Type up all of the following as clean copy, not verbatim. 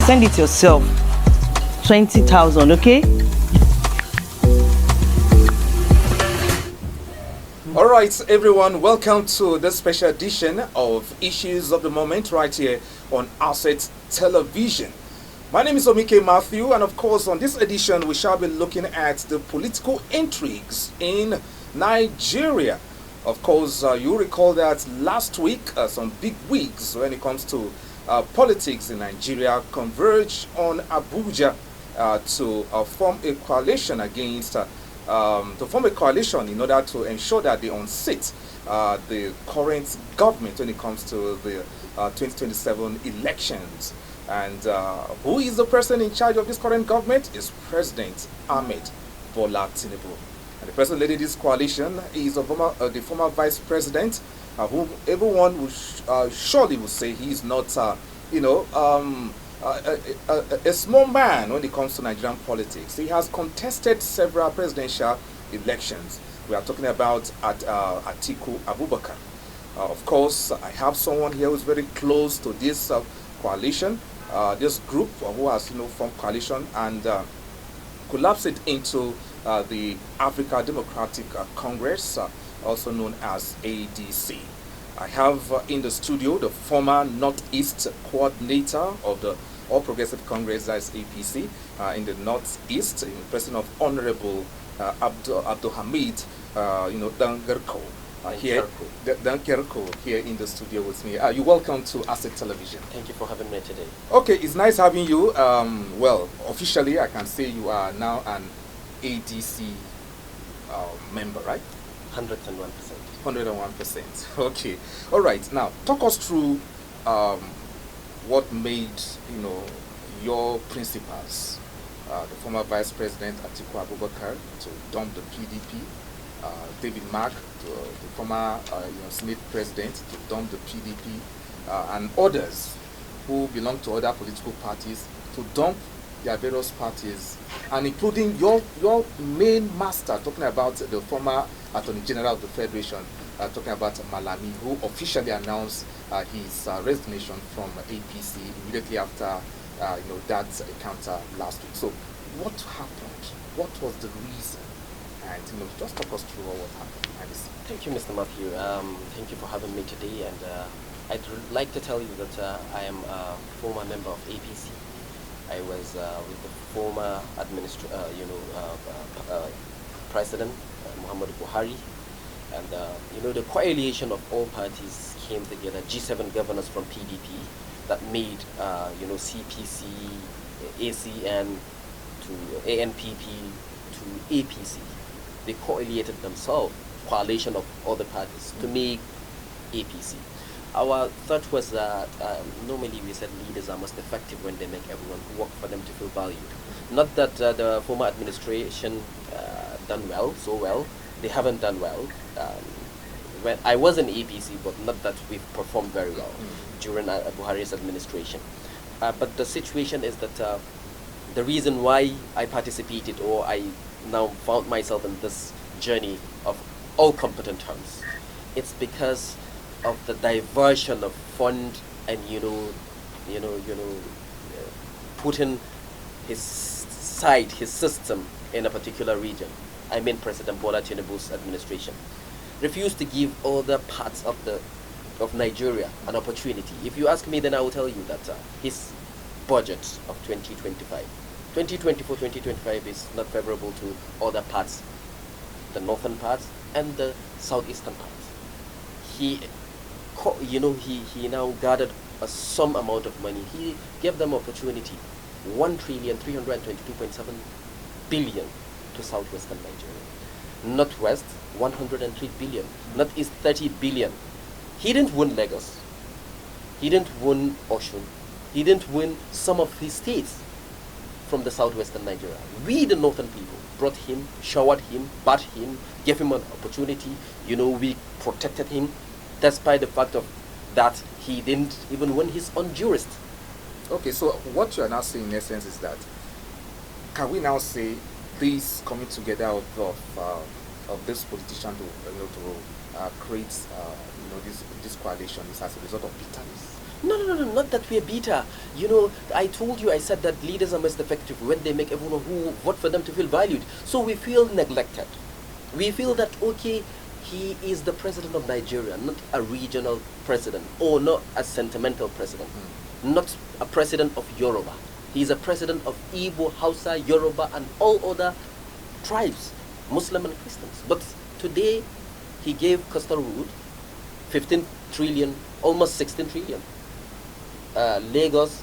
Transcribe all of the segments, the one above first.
Send it yourself. 20,000, okay? All right, everyone, welcome to this special edition of Issues of the Moment right here on Unseat Television. My name is Omike Matthew, and of course, on this edition, we shall be looking at the political intrigues in Nigeria. Of course, you recall that last week, some big wigs when it comes to politics in Nigeria converged on Abuja to form a coalition against in order to ensure that they unseat the current government when it comes to the 2027 elections. And who is the person in charge of this current government? Is President Ahmed Bola Tinubu. And the person leading this coalition is the former vice president, whom everyone would surely would say he is not, a small man when it comes to Nigerian politics. He has contested several presidential elections. We are talking about Atiku Abubakar. Of course, I have someone here who is very close to this coalition, this group who has formed coalition and collapsed it into the Africa Democratic Congress, also known as ADC. I have in the studio the former Northeast coordinator of the All Progressive Congress, that is APC, in the Northeast, in the person of Honorable Abdul Hamid, Dangerko. Dangerko here in the studio with me. You're welcome to Unseat Television. Thank you for having me today. Okay, it's nice having you. Well, officially, I can say you are now an ADC member, right? 101%. 101%. Okay. All right. Now, talk us through what made your principals, the former Vice President Atiku Abubakar, to dump the PDP, David Mark, the former Senate President, to dump the PDP, and others who belong to other political parties to dump their various parties, and including your main master, talking about the former Attorney General of the Federation, talking about Malami, who officially announced his resignation from APC immediately after that encounter last week. So, what happened? What was the reason? And just talk us through what happened behind the scenes. Thank you, Mr. Matthew. Thank you for having me today, and I'd like to tell you that I am a former member of APC. I was with the former President Muhammadu Buhari, and the coalition of all parties came together. G7 governors from PDP that made CPC, ACN to ANPP to APC. They coalited themselves, coalition of other parties, to make APC. Our thought was that normally we said leaders are most effective when they make everyone work for them to feel valued. Not that the former administration done so well. They haven't done well. When I was in APC, but not that we've performed very well during Buhari's administration. But the situation is that the reason why I participated, or I now found myself in this journey of all competent terms, it's because of the diversion of fund and putting his side, his system in a particular region. I mean President Bola Tinubu's administration refused to give other parts of Nigeria an opportunity. If you ask me, then I will tell you that his budget of 2024-2025 is not favorable to other parts, the northern parts and the southeastern parts. He now gathered some amount of money. He gave them opportunity, 1,322.7 billion to southwestern Nigeria. Northwest, 103 billion. Northeast, 30 billion. He didn't win Lagos. He didn't win Osun. He didn't win some of his states from the southwestern Nigeria. We, the northern people, brought him, showered him, bathed him, gave him an opportunity. We protected him, despite the fact of that he didn't even win his own jurist. Okay, so what you are now saying in essence is that, can we now say this coming together of this politician to create this coalition is as a result of bitterness? No, not that we're bitter. I told you, I said that leaders are most effective when they make everyone who vote for them to feel valued. So we feel neglected. We feel that, okay, he is the president of Nigeria, not a regional president, or not a sentimental president, not a president of Yoruba. He is a president of Igbo, Hausa, Yoruba, and all other tribes, Muslim and Christians. But today, he gave Coastal Road 15 trillion, almost 16 trillion. Lagos,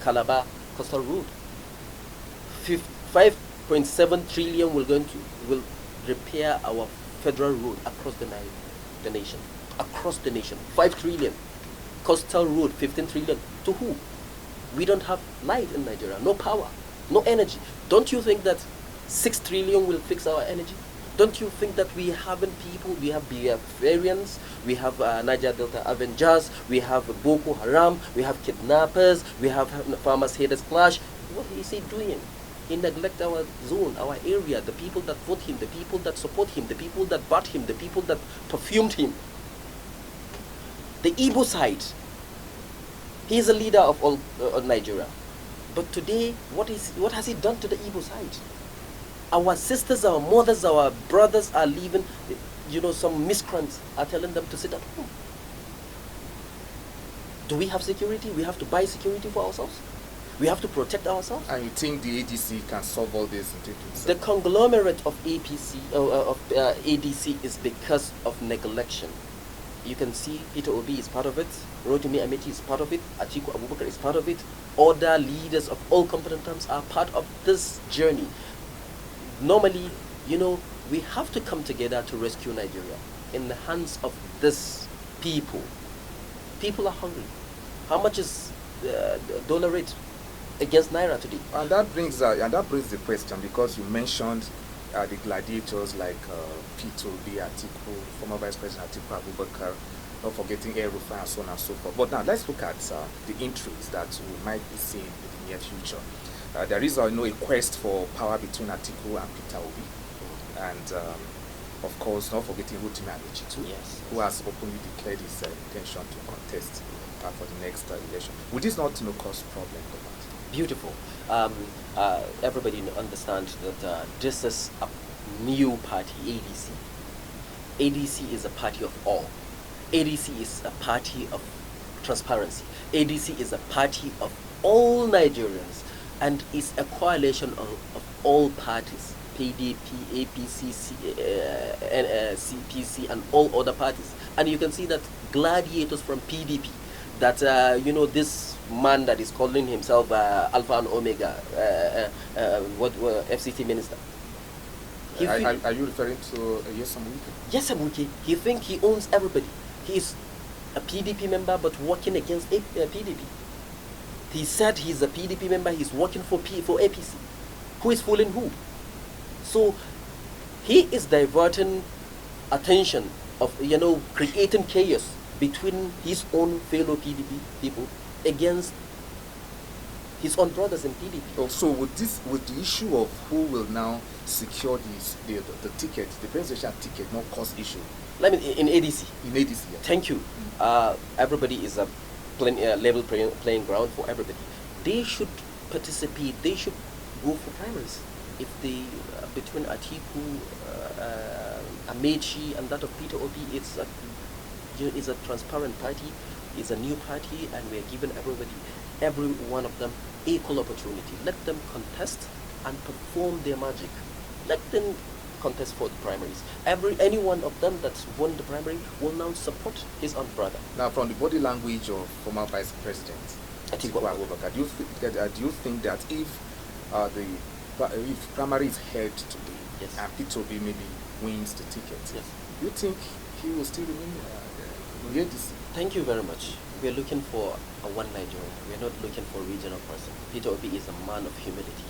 Calabar, Coastal Road. 5.7 trillion will repair our federal road across the nation. Across the nation. 5 trillion. Coastal Road, 15 trillion. To who? We don't have light in Nigeria, no power, no energy. Don't you think that 6 trillion will fix our energy? Don't you think that we have Biafrans, we have Niger Delta Avengers, we have Boko Haram, we have kidnappers, we have farmers haters clash? What is he doing? He neglect our zone, our area, the people that vote him, the people that support him, the people that bought him, the people that perfumed him. The Igbo side, he is a leader of all Nigeria. But today, what has he done to the Igbo side? Our sisters, our mothers, our brothers are leaving. Some miscreants are telling them to sit at home. Do we have security? We have to buy security for ourselves. We have to protect ourselves. And you think the ADC can solve all this? The conglomerate of ADC is because of neglection. You can see Peter Obi is part of it, Rotimi Amechi is part of it, Atiku Abubakar is part of it. Other leaders of all competent terms are part of this journey. Normally, we have to come together to rescue Nigeria in the hands of this people. People are hungry. How much is the dollar rate against Naira today? And that brings the question, because you mentioned the gladiators like P2B, Atiku, former Vice President Atiku Abubakar, not forgetting Erufai and so on and so forth. But now let's look at the intrigues that we might be seeing in the near future. There is a quest for power between Atiku and Peter Obi, and of course not forgetting Rotimi Amechi too, yes, who has openly declared his intention to contest for the next election. Would this not cause problem? Beautiful. Everybody understands that this is a new party, ADC. ADC is a party of all. ADC is a party of transparency. ADC is a party of all Nigerians, and is a coalition of all parties, PDP, APC, CPC, and all other parties. And you can see that gladiators from PDP, that this man that is calling himself Alpha and Omega, FCT minister. Are you referring to Yesam Wike? Yesam Wike. He thinks he owns everybody. He is a PDP member but working against PDP. He said he's a PDP member, he's working for APC. Who is fooling who? So he is diverting attention of, creating chaos between his own fellow PDP people against his own brothers in PDP. So would the issue of who will now secure the ticket, the presidential ticket, not cause issue? I mean, in ADC. In ADC, yeah. Thank you. Everybody is a level playing ground for everybody. They should participate. They should go for primaries. If they between Atiku, Amechi, and that of Peter Obi, it's a transparent party. It's a new party, and we are giving every one of them equal opportunity. Let them contest and perform their magic. Let them contest for the primaries. Any one of them that's won the primary will now support his own brother. Now, from the body language of former Vice President Atiku Abubakar, do you think that if primary is held today, yes, and Peter Obi maybe wins the ticket, yes, do you think he will still remain in ADC? Thank you very much. We are looking for a one Nigeria. We are not looking for a regional person. Peter Obi is a man of humility,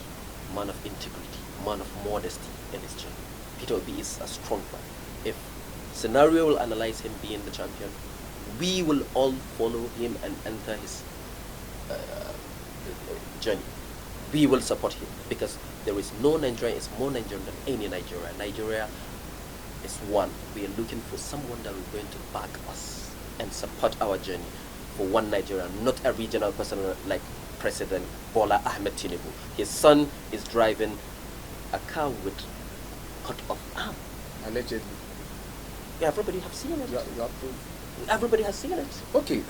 man of integrity, man of modesty in his journey. Peter Obi is a strong man. If scenario will analyze him being the champion, we will all follow him and enter his journey. We will support him, because there is no Nigerian is more Nigerian than any Nigeria. Nigeria is one. We are looking for someone that is going to back us and support our journey for one Nigeria, not a regional person like President Bola Ahmed Tinubu. His son is driving a car with cut off arm. Allegedly. Yeah, everybody have seen it. You are proof. Everybody has seen it. Okay,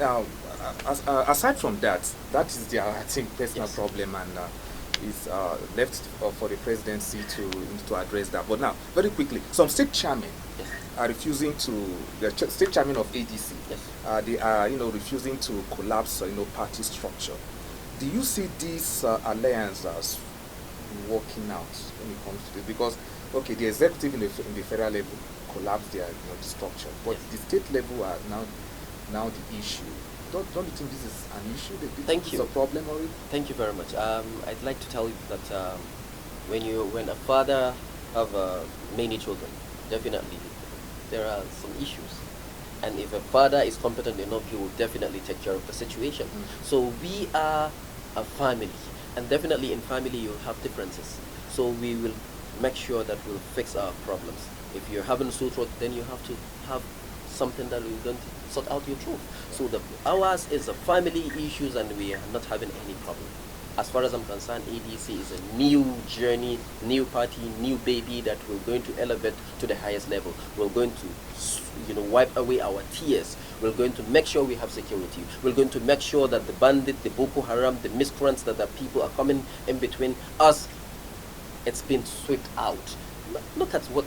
aside from that, that is their, I think, personal Yes. problem, and it's left for the presidency to address that. But now, very quickly, some state chairmen Yes. are refusing to, the state chairman of ADC, Yes. they are, refusing to collapse, party structure. Do you see this alliance as working out when it comes to this? Because, okay, the executive in the federal level collapsed their the structure, but Yes. the state level are now the issue. Don't you think this is an issue? Thank It's you. a problem already? Thank you very much. I'd like to tell you that when a father have many children, definitely there are some issues. And if a father is competent enough, he will definitely take care of the situation. So we are a family, and definitely in family you have differences. So we will make sure that we'll fix our problems. If you're having sore throat, then you have to have something that will going to sort out your throat. So ours is a family issues, and we are not having any problem. As far as I'm concerned, ADC is a new journey, new party, new baby that we're going to elevate to the highest level. We're going to, wipe away our tears. We're going to make sure we have security. We're going to make sure that the bandit, the Boko Haram, the miscreants, that the people are coming in between us, it's been swept out. Look at what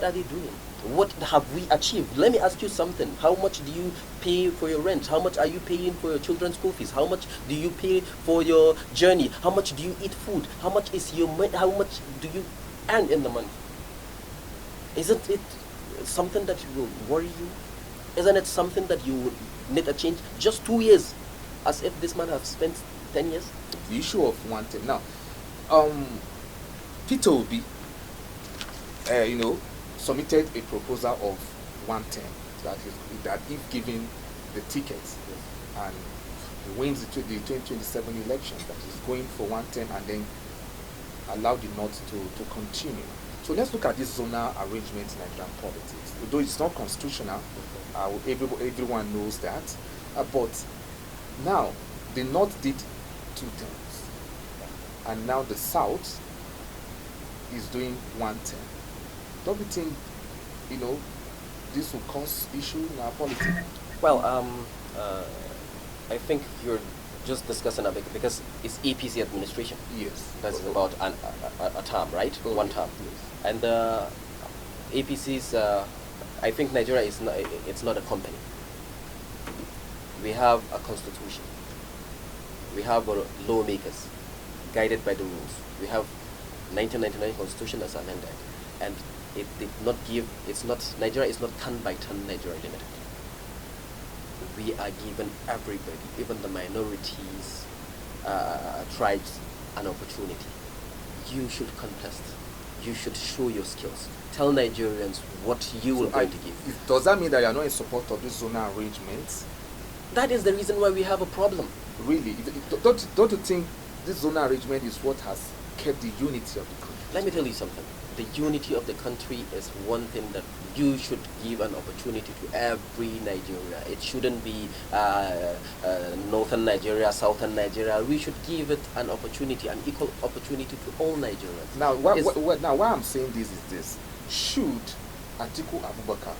are they doing? What have we achieved? Let me ask you something. How much do you pay for your rent? How much are you paying for your children's school fees? How much do you pay for your journey? How much do you eat food? How much is your how much do you earn in the month? Isn't it something that will worry you? Isn't it something that you would need a change? Just 2 years, as if this man has spent 10 years. The issue of one thing now, Peter Obi, submitted a proposal of 110 that if given the tickets and he wins the 2027 election, that is going for 110 and then allow the North to continue. So let's look at this zonal arrangement in Nigerian politics. Although it's not constitutional, everyone knows that. But now the North did 2 terms, and now the South is doing 110. Don't you think, this will cause issue in our politics? Well, I think you're just discussing a bit because it's APC administration. Yes. That's about a term, right? Oh, One term. yes. And APC's, I think Nigeria is not, it's not a company. We have a constitution. We have lawmakers guided by the rules. We have 1999 constitution as amended, and it did not give, Nigeria is not turn by turn Nigeria limited. We are given everybody, even the minorities, tribes, an opportunity. You should contest. You should show your skills. Tell Nigerians what you will going to give. Does that mean that you are not in support of this zonal arrangements? That is the reason why we have a problem. Really? Don't you think this zonal arrangement is what has kept the unity of the country? Let me tell you something. The unity of the country is one thing that you should give an opportunity to every Nigeria. It shouldn't be northern Nigeria, southern Nigeria. We should give it an opportunity, an equal opportunity to all Nigerians. Now, why I'm saying this is this. Should Atiku Abubakar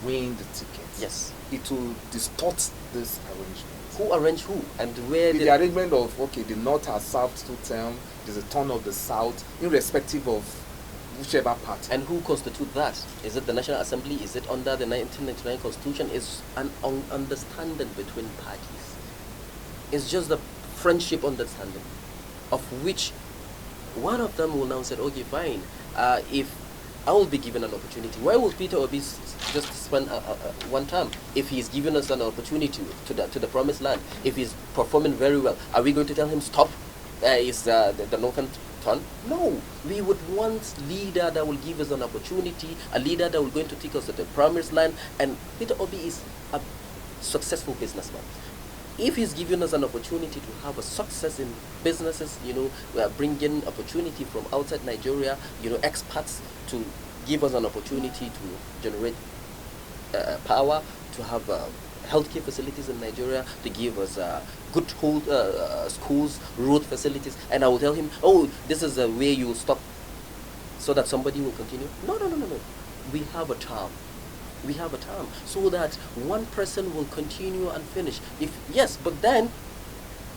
win the ticket, Yes. it will distort this arrangement. Who arranged who? And where The arrangement of, okay, the North has served 2 terms, there's a turn of the South, irrespective of whichever party. And who constitute that? Is it the National Assembly? Is it under the 1999 Constitution? Is an understanding between parties. It's just the friendship understanding, of which one of them will now say, okay, fine, if I will be given an opportunity, why will Peter Obi just spend one term? If he's given us an opportunity to the promised land, if he's performing very well, are we going to tell him stop? Is the northern turn? No, we would want leader that will give us an opportunity, a leader that will going to take us to the promised land. And Peter Obi is a successful businessman. If he's given us an opportunity to have a success in businesses, we are bringing opportunity from outside Nigeria, expats to give us an opportunity to generate power, to have healthcare facilities in Nigeria, to give us good schools, road facilities, and I will tell him, oh, this is where you stop, so that somebody will continue. No, no, no, no, no. We have a term. We have a term so that one person will continue and finish. If yes, but then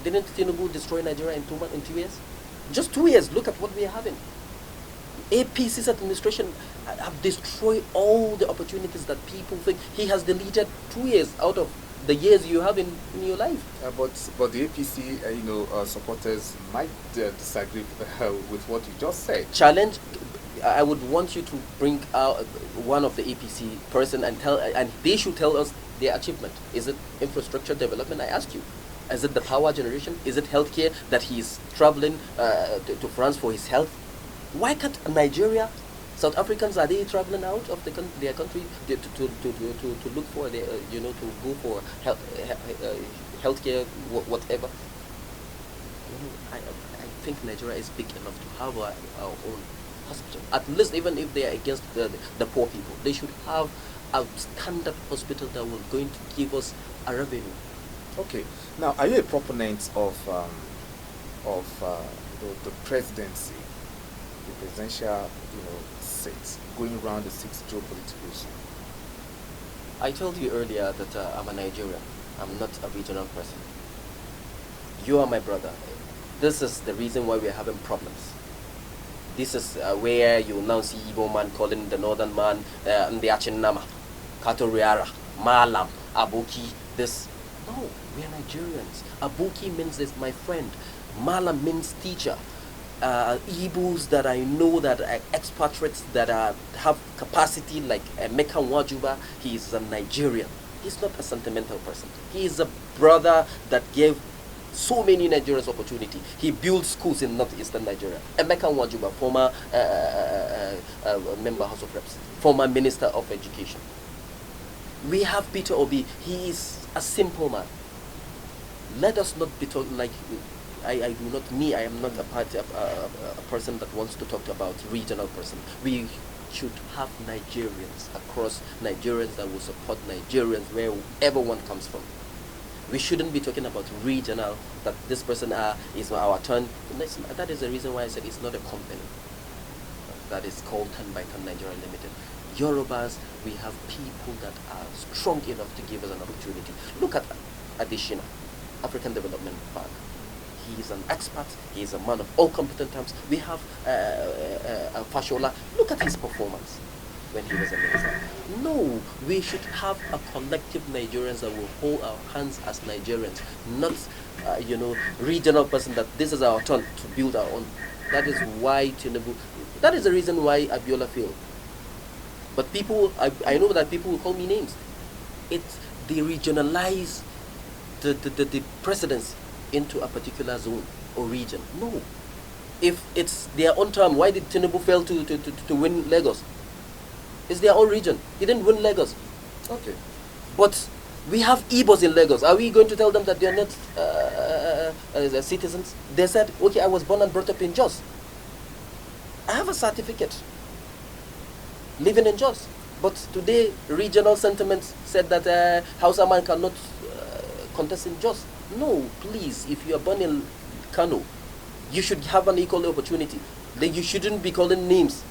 didn't Tinubu destroy Nigeria in 2 months, in 2 years? Just 2 years. Look at what we are having. APC's administration have destroyed all the opportunities that people think. He has deleted 2 years out of the years you have in your life. But the APC, supporters might disagree with what you just said. Challenge. I would want you to bring out one of the APC person and they should tell us their achievement. Is it infrastructure development? I ask you. Is it the power generation? Is it healthcare that he's traveling to France for his health? Why can't Nigeria, South Africans, are they traveling out of their country to look for their, to go for healthcare, whatever? I think Nigeria is big enough to have our own hospital. At least even if they are against the poor people, they should have a standard hospital that will going to give us a revenue. Okay. Now, are you a proponent of the presidency, the presidential, seats going around the 6 geopolitical issues? I told you earlier that I'm a Nigerian. I'm not a regional person. You are my brother. This is the reason why we're having problems. This is where you now see Igbo man calling the northern man Ndiachinama, Katoriara, Malam, Abuki, this. No, we are Nigerians. Abuki means this, my friend. Malam means teacher. Igbos that I know that are expatriates that have capacity like Emeka Wajuba, he is a Nigerian. He's not a sentimental person. He is a brother that gave so many Nigerians opportunity. He built schools in northeastern Nigeria. Emeka Wajuba, former member House of Reps, former Minister of Education. We have Peter Obi. He is a simple man. Let us not be talking like I am not a person that wants to talk about regional person. We should have Nigerians across Nigerians that will support Nigerians wherever one comes from. We shouldn't be talking about regional, that this person is our turn. That is the reason why I said it's not a company. That is called Turn by Turn Nigeria Limited. Yorubas, we have people that are strong enough to give us an opportunity. Look at Adishina, African Development Bank. He is an expert. He is a man of all competent terms. We have Fashola. Look at his performance when he was a minister. No, we should have a collective Nigerians that will hold our hands as Nigerians, not regional person that this is our turn to build our own. That is why Tinubu. That is the reason why Abiola failed. But people, I know that people will call me names. They regionalize the presidency into a particular zone or region. No. If it's their own term, why did Tinubu fail to win Lagos? It's their own region. He didn't win Lagos. Okay. But we have Igbos in Lagos. Are we going to tell them that they are not citizens? They said, okay, I was born and brought up in Jos. I have a certificate living in Jos. But today, regional sentiments said that Hausa man cannot contest in Jos. No, please, if you are born in Kano, you should have an equal opportunity. Then you shouldn't be calling names.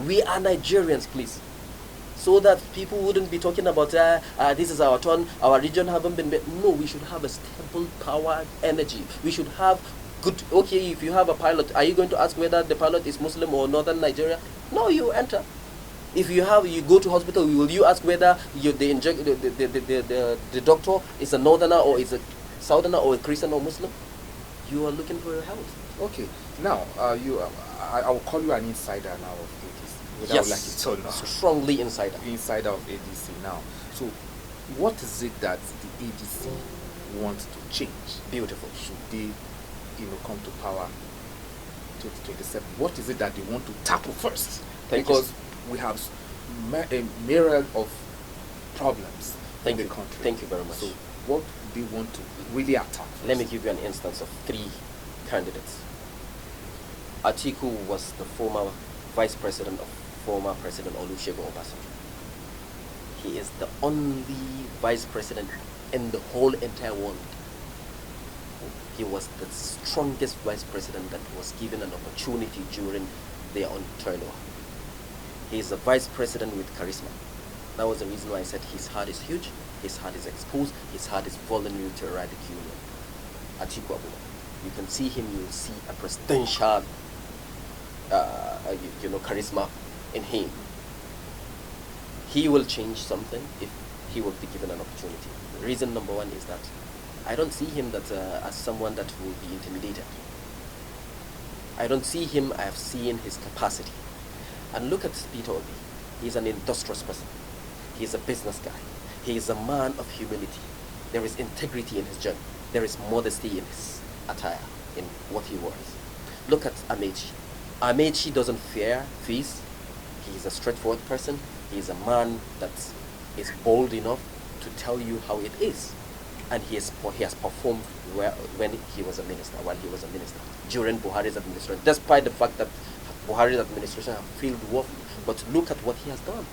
We are Nigerians, please. So that people wouldn't be talking about, this is our turn, our region haven't been made. No, we should have a stable power energy. We should have good, okay, if you have a pilot, are you going to ask whether the pilot is Muslim or Northern Nigeria? No, you enter. If you go to hospital, will you ask whether the doctor is a Northerner or is a Southerner or a Christian or Muslim? You are looking for your health. Okay. Now, I will call you an insider now of ADC. Without Yes, like it or not. strongly insider. Insider of ADC now. So, what is it that the ADC wants to change? Beautiful. Should they, come to power 2027? What is it that they want to tackle first? Because we have a myriad of problems in the country. Thank you very much. So, what do they want to really attack first? Let me give you an instance of 3 candidates. Atiku was the former vice president of former President Olusegun Obasanjo. He is the only vice president in the whole entire world. He was the strongest vice president that was given an opportunity during their own tenure. He is a vice president with charisma. That was the reason why I said his heart is huge, his heart is exposed, his heart is vulnerable to erratic union. Atiku Abubakar. You can see him, you will see a presidential charisma in him. He will change something if he will be given an opportunity. Reason number one is that I don't see him that as someone that will be intimidated. I don't see him, I have seen his capacity. And look at Peter Obi. He's an industrious person. He's a business guy. He is a man of humility. There is integrity in his journey. There is modesty in his attire, in what he wears. Look at Amechi. Amechi doesn't fear fees. He is a straightforward person. He is a man that is bold enough to tell you how it is. And he has performed well when he was a minister, while he was a minister, during Buhari's administration, despite the fact that Buhari's administration have failed woefully. But look at what he has done.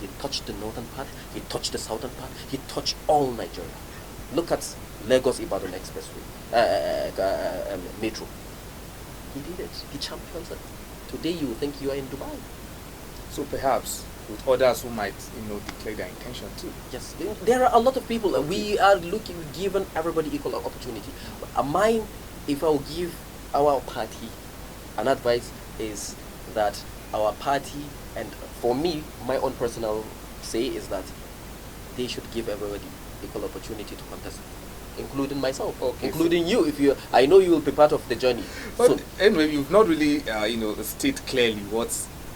He touched the northern part, he touched the southern part, he touched all Nigeria. Look at Lagos-Ibadan Expressway, metro. He did it, he champions it. Today you think you are in Dubai. So perhaps with others who might, declare their intention too. Yes, there are a lot of people. We are giving everybody equal opportunity. Mine, if I will give our party an advice, is that our party, and for me, my own personal say is that they should give everybody equal opportunity to contest, including myself, including you. I know you will be part of the journey. But So, anyway, you've not really, state clearly what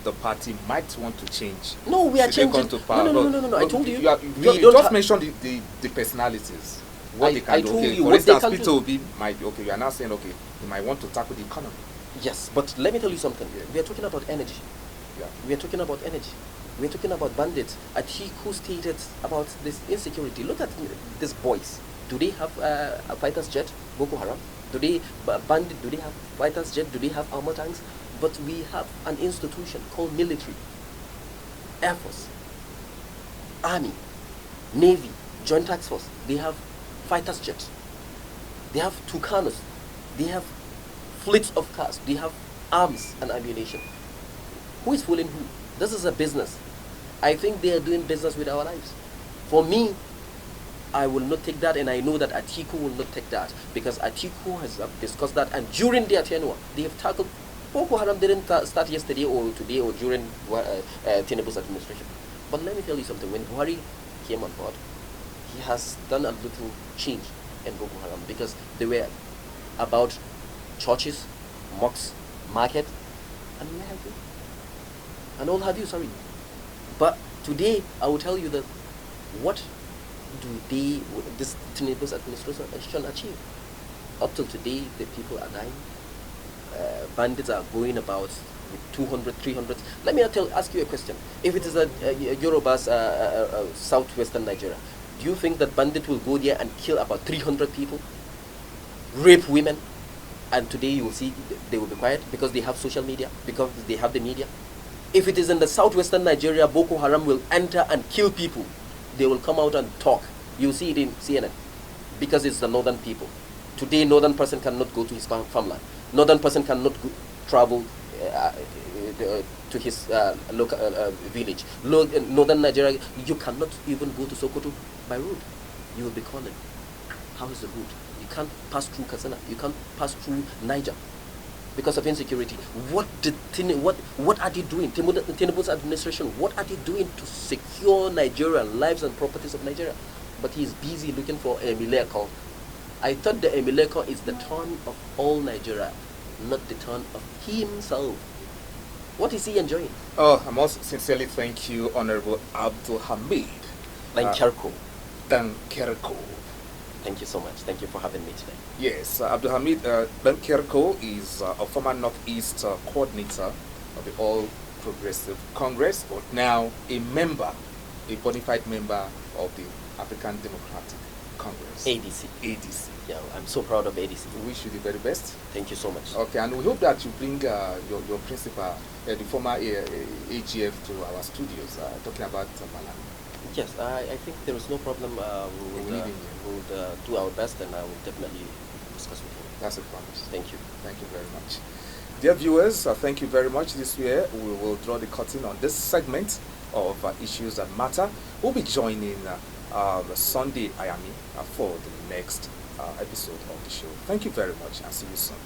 the party might want to change. no, we are should they changing. come to power. No. I told you. You just mentioned the personalities. What they can I do. told Okay, you for what they instance, can Peter do. Obi might, you are now saying, okay, you might want to tackle the economy. Yes, but let me tell you something. We are talking about energy. Yeah. We are talking about energy. We are talking about bandits. Atiku stated about this insecurity. Look at these boys. Do they have a fighter's jet? Boko Haram? Do they bandit? Do they have fighter's jet? Do they have armor tanks? But we have an institution called military, Air Force, Army, Navy, Joint Task Force. They have fighter's jets. They have Tucanos. They have fleets of cars. They have arms and ammunition. Who is fooling who? This is a business. I think they are doing business with our lives. For me, I will not take that, and I know that Atiku will not take that, because Atiku has discussed that, and during their tenure, they have tackled. Boko Haram didn't start yesterday or today or during Tinubu's administration. But let me tell you something. When Buhari came on board, he has done a little change in Boko Haram, because they were about churches, mosques, market, and where have you? And all have you, sorry. But today, I will tell you that what do this Tinubu's administration achieve? Up till today, the people are dying. Bandits are going about with 200, 300. Let me ask you a question. If it is a Yoruba's southwestern Nigeria, do you think that bandit will go there and kill about 300 people, rape women, and today you will see they will be quiet because they have social media, because they have the media? If it is in the southwestern Nigeria, Boko Haram will enter and kill people. They will come out and talk. You see it in CNN, because it's the northern people. Today, northern person cannot go to his farmland. Northern person cannot travel to his local village. Northern Nigeria, you cannot even go to Sokoto by road. You will be calling. How is the route? You can't pass through Katsina. You can't pass through Niger because of insecurity. What are they doing? Tinubu's administration, what are they doing to secure Nigerian lives and properties of Nigeria? But he's busy looking for a miracle. I thought the Emileko is the turn of all Nigeria, not the turn of himself. What is he enjoying? Oh, I must sincerely thank you, Honorable Abdul Hamid. Dankerko. Dankerko. Thank you so much. Thank you for having me today. Yes, Abdul Hamid Dankerko is a former Northeast coordinator of the All Progressive Congress, but now a bona fide member of the African Democratic Congress. ADC. Yeah, I'm so proud of ADC. We wish you the very best. Thank you so much. Okay, and we hope that you bring your principal, the former AGF, to our studios, talking about Malan. Yes, I think there is no problem. We believe in you. We would do our best, and I will definitely discuss with you. That's a promise. Thank you. Thank you very much. Dear viewers, thank you very much. This year we will draw the curtain on this segment of Issues That Matter. We'll be joining Sunday Ayami for the next episode of the show. Thank you very much and see you soon.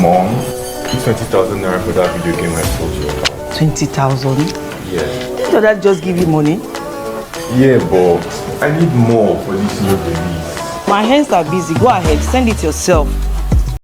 Mom, 20,000 naira for that video game I told you about. 20,000? Yeah. Did your dad just give you money? Yeah, but I need more for this new release. My hands are busy. Go ahead, send it yourself.